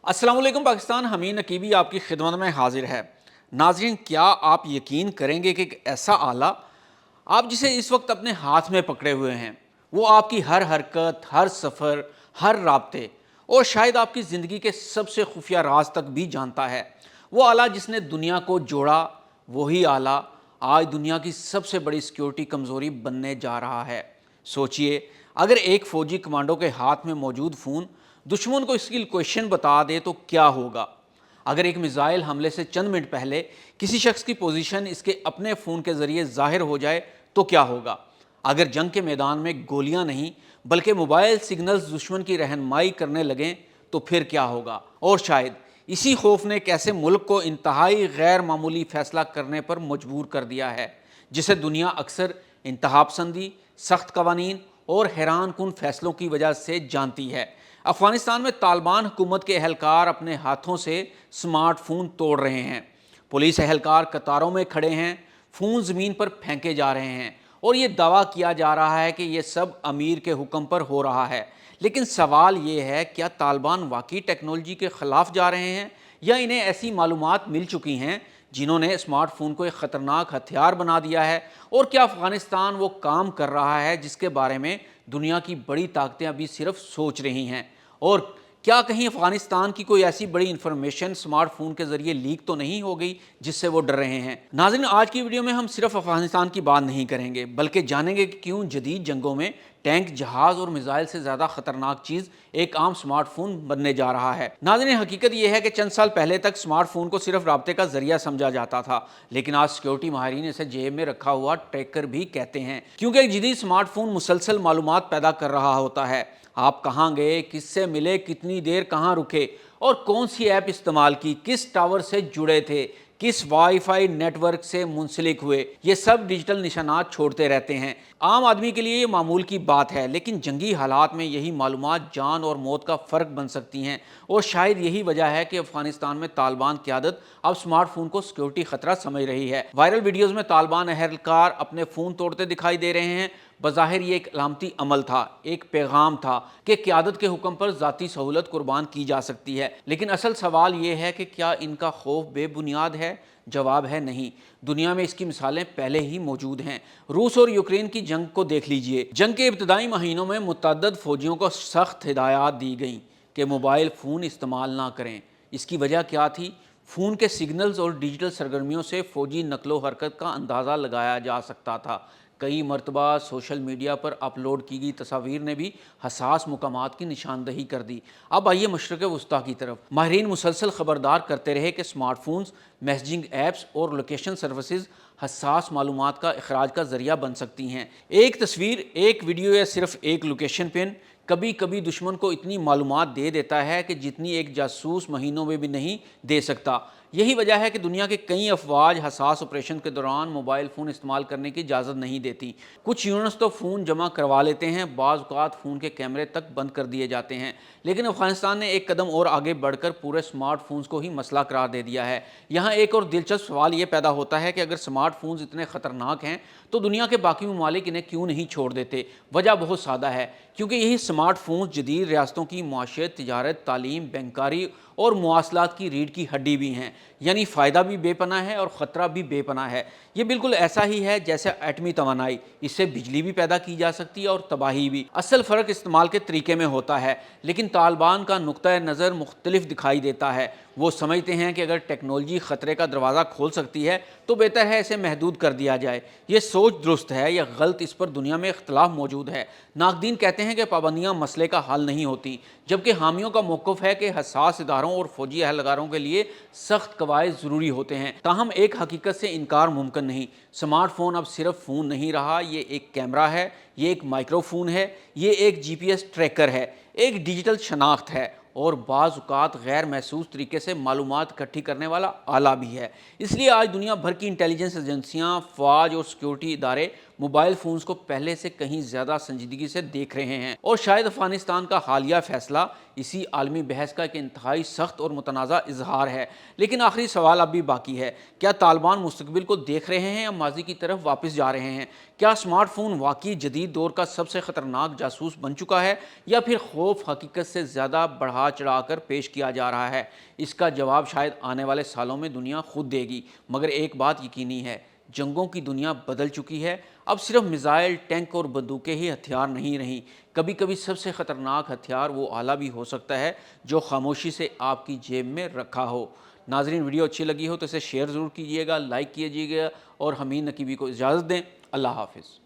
अस्सलाम वालेकुम पाकिस्तान। हमीद नकीबी आपकी खिदमत में हाजिर है। नाज़रीन, क्या आप यकीन करेंगे कि एक ऐसा आला आप जिसे इस वक्त अपने हाथ में पकड़े हुए हैं, वो आपकी हर हरकत, हर सफ़र, हर राब्ते और शायद आपकी ज़िंदगी के सबसे खुफिया राज तक भी जानता है। वो आला जिसने दुनिया को जोड़ा, वही आला आज दुनिया की सबसे बड़ी सिक्योरिटी कमज़ोरी बनने जा रहा है। सोचिए, अगर एक फ़ौजी कमांडो के हाथ में मौजूद फ़ोन दुश्मन को इसकी लोकेशन बता दे तो क्या होगा। अगर एक मिसाइल हमले से चंद मिनट पहले किसी शख्स की पोजीशन इसके अपने फ़ोन के ज़रिए ज़ाहिर हो जाए तो क्या होगा। अगर जंग के मैदान में गोलियां नहीं बल्कि मोबाइल सिग्नल्स दुश्मन की रहनुमाई करने लगें तो फिर क्या होगा। और शायद इसी खौफ ने कैसे मुल्क को इंतहाई गैर मामूली फ़ैसला करने पर मजबूर कर दिया है, जिसे दुनिया अक्सर इंतहा पसंदी, सख्त कवानीन और हैरान कुन फैसलों की वजह से जानती है। अफगानिस्तान में तालिबान हुकूमत के अहलकार अपने हाथों से स्मार्ट फ़ोन तोड़ रहे हैं। पुलिस अहलकार कतारों में खड़े हैं, फ़ोन ज़मीन पर फेंके जा रहे हैं और ये दावा किया जा रहा है कि ये सब अमीर के हुक्म पर हो रहा है। लेकिन सवाल ये है, क्या तालिबान वाकई टेक्नोलॉजी के ख़िलाफ़ जा रहे हैं या इन्हें ऐसी मालूमात मिल चुकी हैं जिन्होंने स्मार्टफोन को एक ख़तरनाक हथियार बना दिया है। और क्या अफ़गानिस्तान वो काम कर रहा है जिसके बारे में दुनिया की बड़ी ताकतें अभी सिर्फ सोच रही हैं। और क्या कहीं अफगानिस्तान की कोई ऐसी बड़ी इंफॉर्मेशन स्मार्टफोन के जरिए लीक तो नहीं हो गई जिससे वो डर रहे हैं। नाज़रीन, आज की वीडियो में हम सिर्फ अफगानिस्तान की बात नहीं करेंगे बल्कि जानेंगे कि क्यों जदीद जंगों में टैंक, जहाज और मिसाइल से ज़्यादा खतरनाक चीज़ एक आम स्मार्टफोन बनने जा रहा है। नाज़रीन, हकीकत यह है कि चंद साल पहले तक स्मार्टफोन को सिर्फ राब्ते का जरिया समझा जाता था, लेकिन आज सिक्योरिटी माहिरीन इसे जेब में रखा हुआ ट्रैकर भी कहते हैं, क्योंकि एक जदीद स्मार्टफोन मुसलसल मालूमात पैदा कर रहा होता है। आप कहाँ गए, किससे मिले, कितनी देर कहाँ रुके और कौन सी ऐप इस्तेमाल की, किस टावर से जुड़े थे, किस वाईफाई नेटवर्क से मुंसलिक हुए, ये सब डिजिटल निशानात छोड़ते रहते हैं। आम आदमी के लिए ये मामूल की बात है, लेकिन जंगी हालात में यही मालूमात जान और मौत का फ़र्क बन सकती हैं। और शायद यही वजह है कि अफगानिस्तान में तालिबान क़यादत अब स्मार्टफोन को सिक्योरिटी ख़तरा समझ रही है। वायरल वीडियोज़ में तालिबान अहलकार अपने फ़ोन तोड़ते दिखाई दे रहे हैं। बज़ाहिर ये एक अलामती अमल था, एक पैगाम था कि क़यादत के हुक्म पर ज़ाती सहूलत कुर्बान की जा सकती है। लेकिन असल सवाल ये है कि क्या इनका खौफ बेबुनियाद है? जवाब है नहीं। दुनिया में इसकी मिसालें पहले ही मौजूद हैं। रूस और यूक्रेन की जंग को देख लीजिए। जंग के इब्तदाई महीनों में मुतअद्दिद फ़ौजियों को सख्त हिदायत दी गई कि मोबाइल फ़ोन इस्तेमाल ना करें। इसकी वजह क्या थी? फ़ोन के सिग्नल्स और डिजिटल सरगर्मियों से फ़ौजी नकलो हरकत का अंदाज़ा लगाया जा सकता था। कई मरतबा सोशल मीडिया पर अपलोड की गई तस्वीर ने भी हसास मुकामात की निशानदही कर दी। अब आइए मशरक़ वस्ता की तरफ। माहिरीन मुसलसल ख़बरदार करते रहे कि स्मार्टफोन्स, मैसेजिंग ऐप्स और लोकेशन सर्विसेज हसास मालूमात का अखराज का ज़रिया बन सकती हैं। एक तस्वीर, एक वीडियो या सिर्फ एक लोकेशन पिन कभी कभी दुश्मन को इतनी मालूमात दे देता है कि जितनी एक जासूस महीनों में भी नहीं दे सकता। यही वजह है कि दुनिया के कई अफवाज हसास ऑपरेशन के दौरान मोबाइल फ़ोन इस्तेमाल करने की इजाज़त नहीं देती। कुछ यूनिट्स तो फ़ोन जमा करवा लेते हैं, बाज़ औक़ात फ़ोन के कैमरे तक बंद कर दिए जाते हैं। लेकिन अफ़गानिस्तान ने एक कदम और आगे बढ़कर पूरे स्मार्टफोन्स को ही मसला करार दे दिया है। यहाँ एक और दिलचस्प सवाल ये पैदा होता है कि अगर स्मार्टफोन्स इतने ख़तरनाक हैं तो दुनिया के बाकी ममालिक इन्हें क्यों नहीं छोड़ देते। वजह बहुत सादा है, क्योंकि यही स्मार्टफोन्स जदीद रियासतों की माशियत, तिजारत, तालीम, बैंकारी और मवासलात की रीढ़ की हड्डी भी हैं। यानी फ़ायदा भी बेपनाह है और ख़तरा भी बेपनाह है। ये बिल्कुल ऐसा ही है जैसे एटमी तवानाई, इससे बिजली भी पैदा की जा सकती है और तबाही भी। असल फ़र्क इस्तेमाल के तरीके में होता है। लेकिन तालिबान का नुक्ता नज़र मुख्तलिफ दिखाई देता है। वो समझते हैं कि अगर टेक्नोलॉजी ख़तरे का दरवाज़ा खोल सकती है तो बेहतर है इसे महदूद कर दिया जाए। ये सोच दुरुस्त है या गलत, इस पर दुनिया में इख्तलाफ मौजूद है। नाक़दीन कहते हैं कि पाबंदियाँ मसले का हल नहीं होती, जबकि हामियों का मौक़िफ़ है कि हसास इदारों और फ़ौजी अहलकारों के लिए सख्त कवायद ज़रूरी होते हैं। ताहम एक हकीकत से इनकार मुमकिन नहीं, स्मार्टफोन अब सिर्फ फ़ोन नहीं रहा। ये एक कैमरा है, ये एक माइक्रोफोन है, ये एक GPS ट्रैकर है, एक डिजिटल शनाख्त है और बाज़ औक़ात गैर महसूस तरीके से मालूमात इकट्ठी करने वाला आला भी है। इसलिए आज दुनिया भर की इंटेलिजेंस एजेंसियाँ, फ़ौज और सिक्योरिटी इदारे موبائل فونز کو پہلے سے کہیں زیادہ سنجیدگی سے دیکھ رہے ہیں، اور شاید افغانستان کا حالیہ فیصلہ اسی عالمی بحث کا ایک انتہائی سخت اور متنازع اظہار ہے۔ لیکن آخری سوال اب بھی باقی ہے، کیا طالبان مستقبل کو دیکھ رہے ہیں یا ماضی کی طرف واپس جا رہے ہیں؟ کیا اسمارٹ فون واقعی جدید دور کا سب سے خطرناک جاسوس بن چکا ہے، یا پھر خوف حقیقت سے زیادہ بڑھا چڑھا کر پیش کیا جا رہا ہے؟ اس کا جواب شاید آنے والے سالوں میں دنیا خود دے گی، مگر ایک بات یقینی ہے، جنگوں کی دنیا بدل چکی ہے۔ اب صرف میزائل، ٹینک اور بندوقیں ہی ہتھیار نہیں رہیں، کبھی کبھی سب سے خطرناک ہتھیار وہ آلہ بھی ہو سکتا ہے جو خاموشی سے آپ کی جیب میں رکھا ہو۔ ناظرین، ویڈیو اچھی لگی ہو تو اسے شیئر ضرور کیجیے گا، لائک کیجیے گا، اور حمید نقیبی کو اجازت دیں۔ اللہ حافظ۔